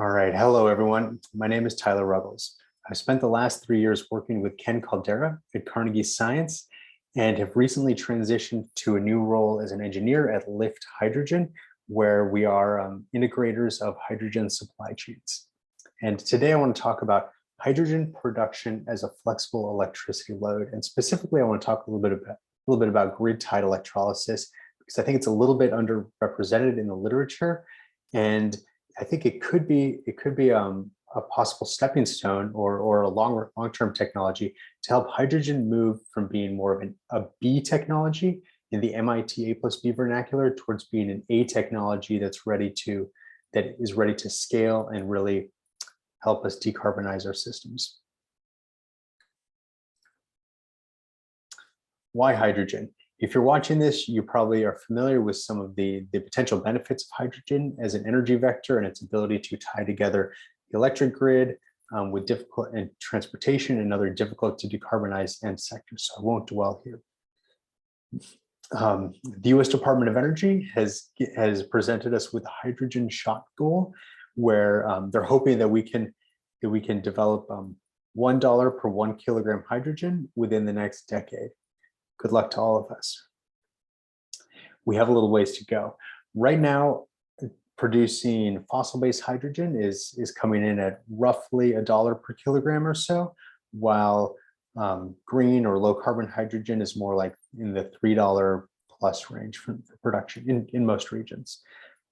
All right, hello everyone. My name is Tyler Ruggles. I've spent the last 3 years working with Ken Caldera at Carnegie Science and have recently transitioned to a new role as an engineer at Lift Hydrogen, where we are integrators of hydrogen supply chains. And today I want to talk about hydrogen production as a flexible electricity load. And specifically, I want to talk a little bit about grid-tied electrolysis, because I think it's a little bit underrepresented in the literature. And I think it could be a possible stepping stone or a long-term technology to help hydrogen move from being more of a B technology in the MIT A+B vernacular towards being an A technology that is ready to scale and really help us decarbonize our systems. Why hydrogen? If you're watching this, you probably are familiar with some of the potential benefits of hydrogen as an energy vector and its ability to tie together the electric grid with difficult and transportation and other difficult to decarbonize end sectors. So I won't dwell here. The U.S. Department of Energy has presented us with a hydrogen shot goal, where they're hoping that we can develop $1 per 1 kilogram hydrogen within the next decade. Good luck to all of us. We have a little ways to go. Right now, producing fossil-based hydrogen is coming in at roughly $1 per kilogram or so, while green or low carbon hydrogen is more like in the $3 plus range for production in most regions.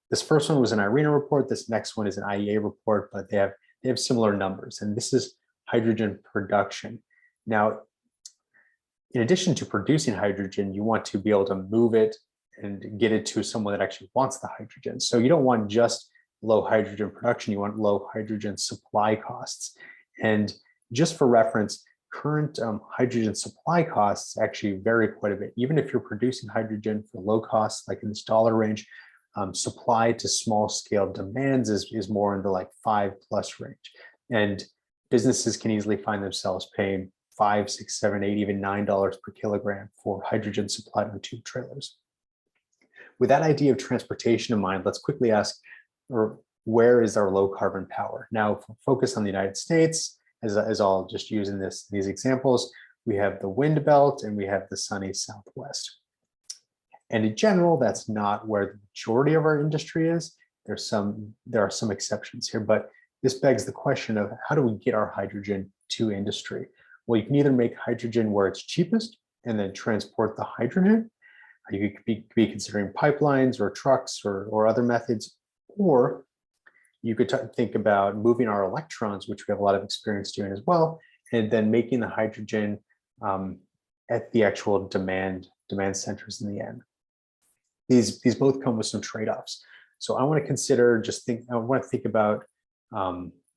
This first one was an IRENA report. This next one is an IEA report, but they have similar numbers, and this is hydrogen production. Now, in addition to producing hydrogen, you want to be able to move it and get it to someone that actually wants the hydrogen. So you don't want just low hydrogen production, you want low hydrogen supply costs. And just for reference, current hydrogen supply costs actually vary quite a bit. Even if you're producing hydrogen for low costs, like in this dollar range, supply to small scale demands is more in the like 5+ range. And businesses can easily find themselves paying $5, $6, $7, $8, even $9 per kilogram for hydrogen supplied on tube trailers. With that idea of transportation in mind, let's quickly ask, where is our low carbon power? Now, if we focus on the United States, as I'll just use in these examples, we have the wind belt and we have the sunny Southwest. And in general, that's not where the majority of our industry is. There are some exceptions here, but this begs the question of how do we get our hydrogen to industry? Well, you can either make hydrogen where it's cheapest and then transport the hydrogen. You could be considering pipelines or trucks or other methods, or you could think about moving our electrons, which we have a lot of experience doing as well, and then making the hydrogen at the actual demand centers in the end. These both come with some trade-offs. So I want to think about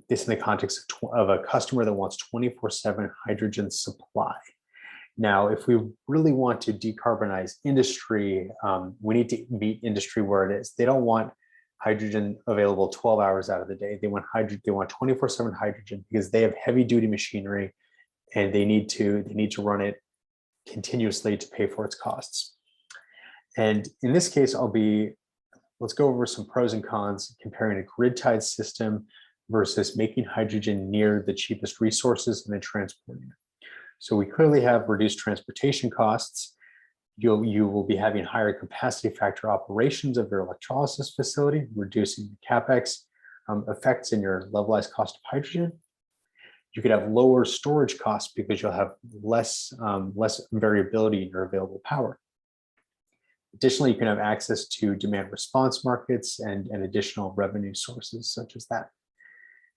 this in the context of a customer that wants 24/7 hydrogen supply. Now, if we really want to decarbonize industry, we need to meet industry where it is. They don't want hydrogen available 12 hours out of the day. They want 24/7 hydrogen because they have heavy-duty machinery and they need to run it continuously to pay for its costs. And in this case, let's go over some pros and cons comparing a grid-tied system versus making hydrogen near the cheapest resources and then transporting it. So we clearly have reduced transportation costs. You will be having higher capacity factor operations of your electrolysis facility, reducing the CapEx effects in your levelized cost of hydrogen. You could have lower storage costs because you'll have less variability in your available power. Additionally, you can have access to demand response markets and additional revenue sources such as that.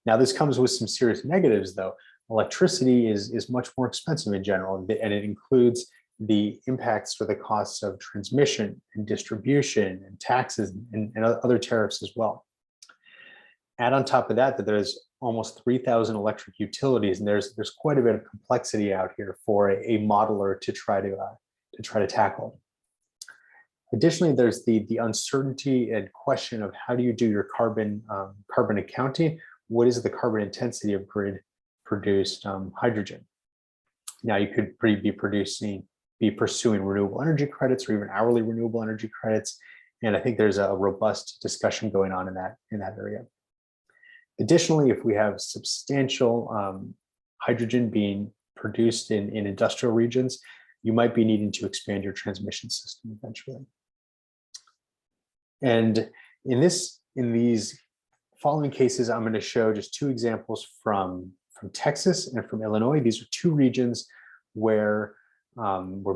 Now, this comes with some serious negatives, though. Electricity is much more expensive in general, and it includes the impacts for the costs of transmission and distribution and taxes and other tariffs as well. Add on top of that there's almost 3,000 electric utilities, and there's quite a bit of complexity out here for a modeler to try to tackle. Additionally, there's the uncertainty and question of how do you do your carbon accounting? What is the carbon intensity of grid-produced hydrogen? Now, you could be pursuing renewable energy credits or even hourly renewable energy credits, and I think there's a robust discussion going on in that area. Additionally, if we have substantial hydrogen being produced in industrial regions, you might be needing to expand your transmission system eventually. And in these following cases, I'm going to show just two examples from Texas and from Illinois. These are two regions where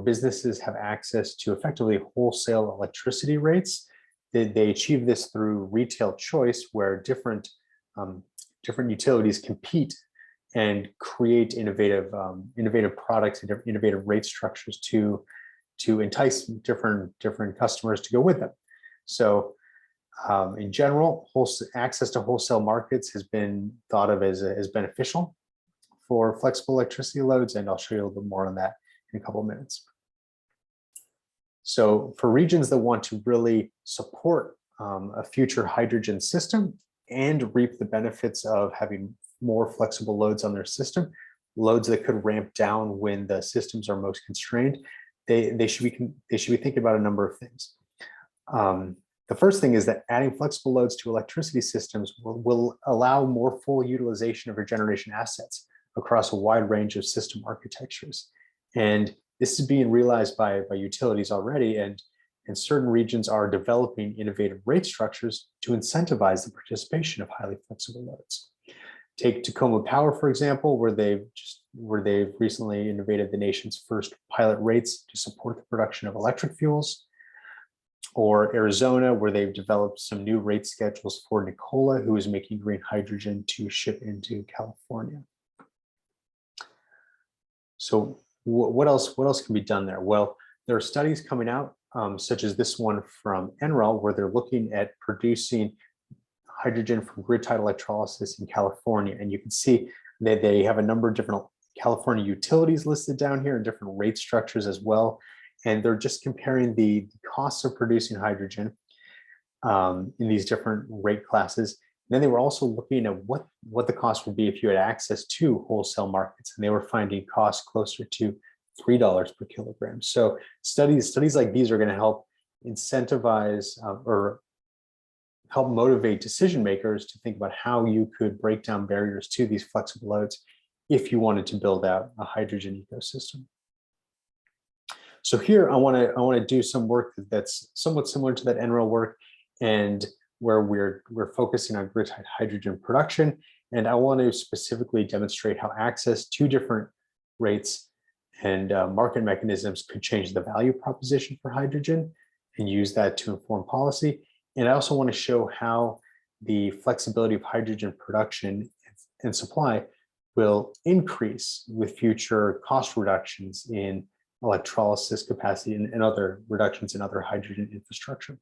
businesses have access to effectively wholesale electricity rates. They achieve this through retail choice, where different utilities compete and create innovative products and innovative rate structures to entice different customers to go with them. So in general, access to wholesale markets has been thought of as beneficial for flexible electricity loads, and I'll show you a little bit more on that in a couple of minutes. So for regions that want to really support a future hydrogen system and reap the benefits of having more flexible loads on their system, loads that could ramp down when the systems are most constrained, they should be thinking about a number of things. The first thing is that adding flexible loads to electricity systems will allow more full utilization of your generation assets across a wide range of system architectures. And this is being realized by utilities already, and certain regions are developing innovative rate structures to incentivize the participation of highly flexible loads. Take Tacoma Power, for example, where they've recently innovated the nation's first pilot rates to support the production of electric fuels. Or Arizona, where they've developed some new rate schedules for Nikola, who is making green hydrogen to ship into California. So what else can be done there? Well, there are studies coming out, such as this one from NREL, where they're looking at producing hydrogen from grid-tied electrolysis in California. And you can see that they have a number of different California utilities listed down here and different rate structures as well. And they're just comparing the costs of producing hydrogen in these different rate classes. And then they were also looking at what the cost would be if you had access to wholesale markets. And they were finding costs closer to $3 per kilogram. So studies like these are going to help incentivize or help motivate decision makers to think about how you could break down barriers to these flexible loads if you wanted to build out a hydrogen ecosystem. So here I want to do some work that's somewhat similar to that NREL work, and where we're focusing on grid-tied hydrogen production. And I want to specifically demonstrate how access to different rates and market mechanisms could change the value proposition for hydrogen and use that to inform policy. And I also want to show how the flexibility of hydrogen production and supply will increase with future cost reductions in electrolysis capacity and other reductions in other hydrogen infrastructure.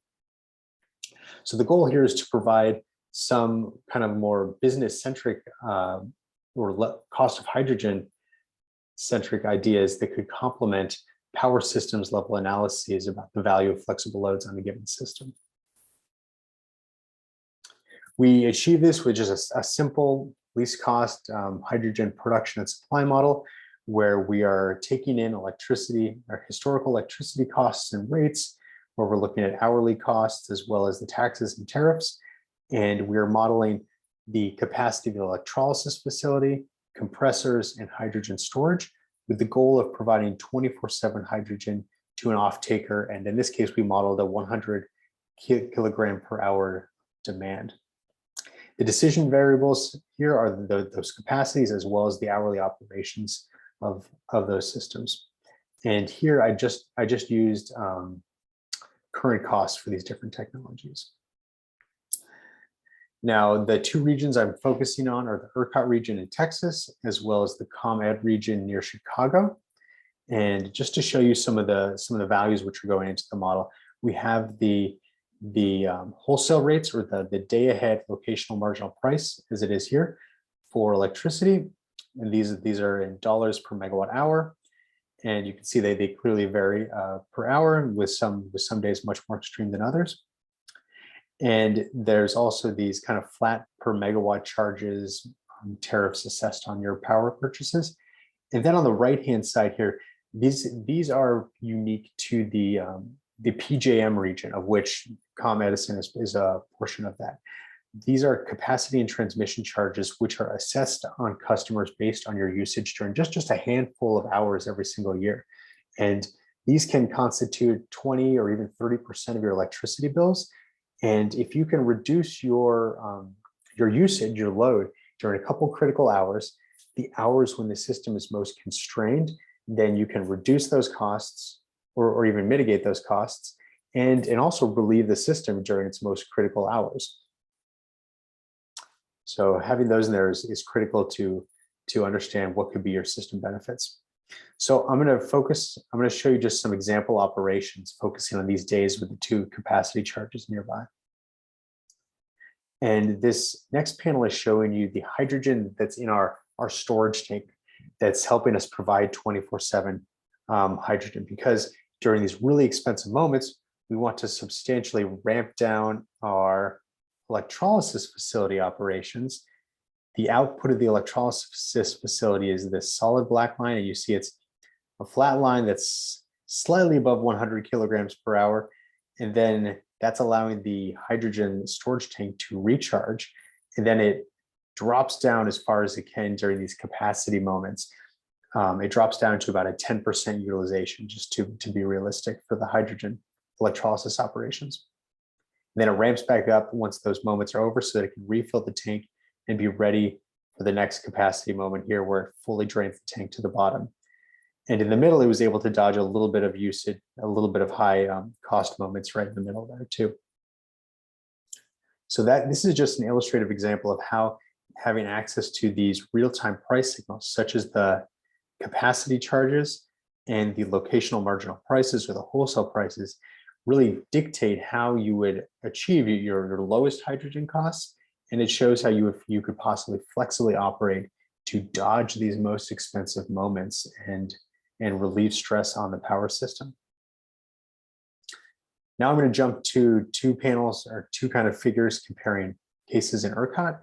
So the goal here is to provide some kind of more business-centric or cost of hydrogen-centric ideas that could complement power systems level analyses about the value of flexible loads on a given system. We achieve this with just a simple least cost hydrogen production and supply model, where we are taking in electricity, our historical electricity costs and rates, where we're looking at hourly costs as well as the taxes and tariffs. And we're modeling the capacity of the electrolysis facility, compressors, and hydrogen storage, with the goal of providing 24/7 hydrogen to an off-taker. And in this case, we modeled a 100 kilogram per hour demand. The decision variables here are those capacities as well as the hourly operations of those systems. And here I just used current costs for these different technologies. Now, the two regions I'm focusing on are the ERCOT region in Texas, as well as the ComEd region near Chicago. And just to show you some of the values which are going into the model, we have the wholesale rates, or the day ahead locational marginal price, as it is here, for electricity. And these are in dollars per megawatt hour. And you can see they clearly vary per hour, with some days much more extreme than others. And there's also these kind of flat per megawatt charges, tariffs assessed on your power purchases. And then on the right-hand side here, these are unique to the PJM region, of which ComEd is a portion of that. these are capacity and transmission charges, which are assessed on customers based on your usage during just a handful of hours every single year. And these can constitute 20 or even 30% of your electricity bills. And if you can reduce your usage, your load during a couple critical hours, the hours when the system is most constrained, then you can reduce those costs or even mitigate those costs and also relieve the system during its most critical hours. So having those in there is critical to understand what could be your system benefits. So I'm going to show you just some example operations focusing on these days with the 2 capacity charges nearby. And this next panel is showing you the hydrogen that's in our storage tank that's helping us provide 24/7 hydrogen, because during these really expensive moments, we want to substantially ramp down our electrolysis facility operations. The output of the electrolysis facility is this solid black line, and you see it's a flat line that's slightly above 100 kilograms per hour. And then that's allowing the hydrogen storage tank to recharge. And then it drops down as far as it can during these capacity moments. It drops down to about a 10% utilization, just to be realistic for the hydrogen electrolysis operations. And then it ramps back up once those moments are over so that it can refill the tank and be ready for the next capacity moment here where it fully drains the tank to the bottom. And in the middle, it was able to dodge a little bit of usage, a little bit of high cost moments right in the middle there too. So this is just an illustrative example of how having access to these real-time price signals, such as the capacity charges and the locational marginal prices or the wholesale prices, really dictate how you would achieve your lowest hydrogen costs. And it shows how you could possibly flexibly operate to dodge these most expensive moments and relieve stress on the power system. Now I'm going to jump to 2 panels or 2 kind of figures comparing cases in ERCOT.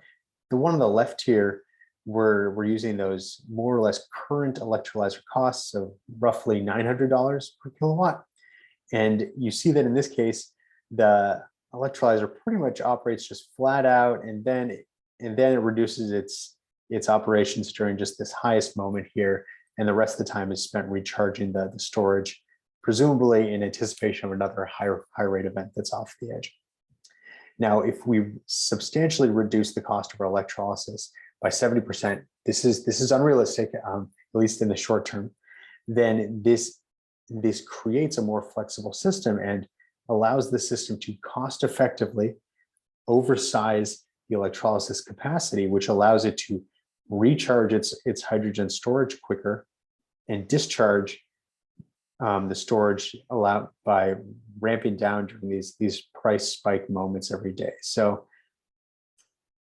The one on the left here, we're using those more or less current electrolyzer costs of roughly $900 per kilowatt. And you see that in this case, the electrolyzer pretty much operates just flat out, and then it reduces its operations during just this highest moment here, and the rest of the time is spent recharging the storage, presumably in anticipation of another high rate event that's off the edge. Now, if we substantially reduce the cost of our electrolysis by 70%, this is unrealistic, at least in the short term, then this creates a more flexible system and allows the system to cost effectively oversize the electrolysis capacity, which allows it to recharge its hydrogen storage quicker and discharge the storage allowed by ramping down during these price spike moments every day. So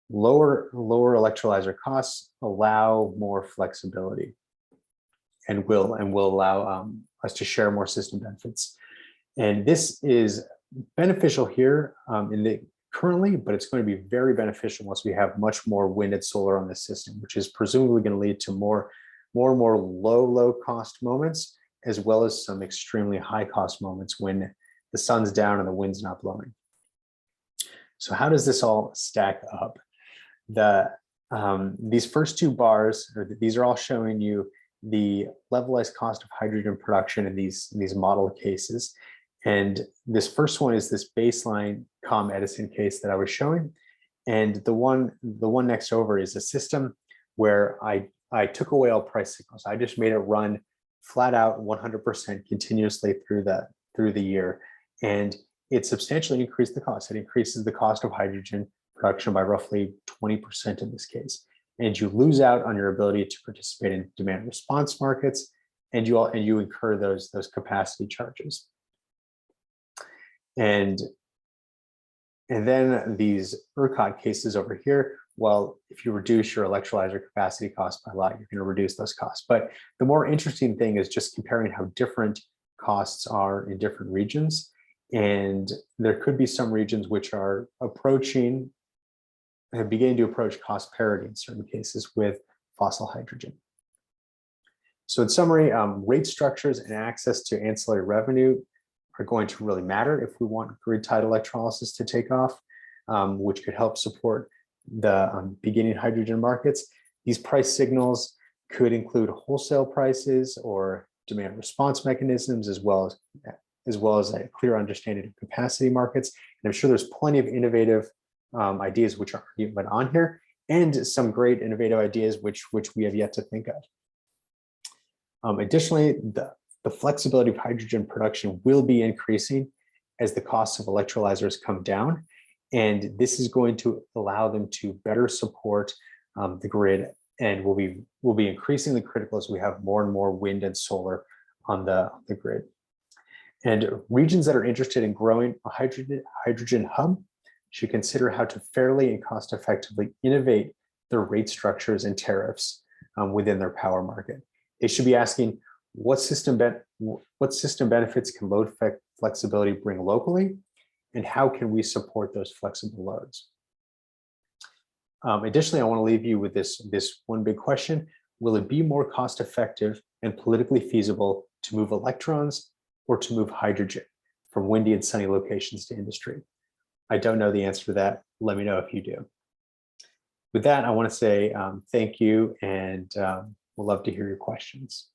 lower electrolyzer costs allow more flexibility and will allow us to share more system benefits. And this is beneficial here currently, but it's going to be very beneficial once we have much more wind and solar on the system, which is presumably going to lead to more and more low cost moments, as well as some extremely high cost moments when the sun's down and the wind's not blowing. So how does this all stack up? These first 2 bars, these are all showing you the levelized cost of hydrogen production in these model cases. And this first one is this baseline COM Edison case that I was showing. And the one next over is a system where I took away all price signals. I just made it run flat out 100% continuously through the year. And it substantially increased the cost. It increases the cost of hydrogen production by roughly 20% in this case. And you lose out on your ability to participate in demand response markets, and you incur those capacity charges. And then these ERCOT cases over here, well, if you reduce your electrolyzer capacity cost by a lot, you're going to reduce those costs. But the more interesting thing is just comparing how different costs are in different regions. And there could be some regions which are beginning to approach cost parity in certain cases with fossil hydrogen. So in summary, rate structures and access to ancillary revenue are going to really matter if we want grid-tied electrolysis to take off. which could help support the beginning hydrogen markets. These price signals could include wholesale prices or demand response mechanisms, as well as a clear understanding of capacity markets. And I'm sure there's plenty of innovative ideas which are even on here, and some great innovative ideas which we have yet to think of. Additionally, the flexibility of hydrogen production will be increasing as the costs of electrolyzers come down, and this is going to allow them to better support the grid, and will be increasingly critical as we have more and more wind and solar on the grid. And regions that are interested in growing a hydrogen hub should consider how to fairly and cost effectively innovate their rate structures and tariffs within their power market. They should be asking, what system benefits can load flexibility bring locally, and how can we support those flexible loads? Additionally, I want to leave you with this one big question. Will it be more cost effective and politically feasible to move electrons or to move hydrogen from windy and sunny locations to industry? I don't know the answer to that. Let me know if you do. With that, I want to say thank you, and we'll love to hear your questions.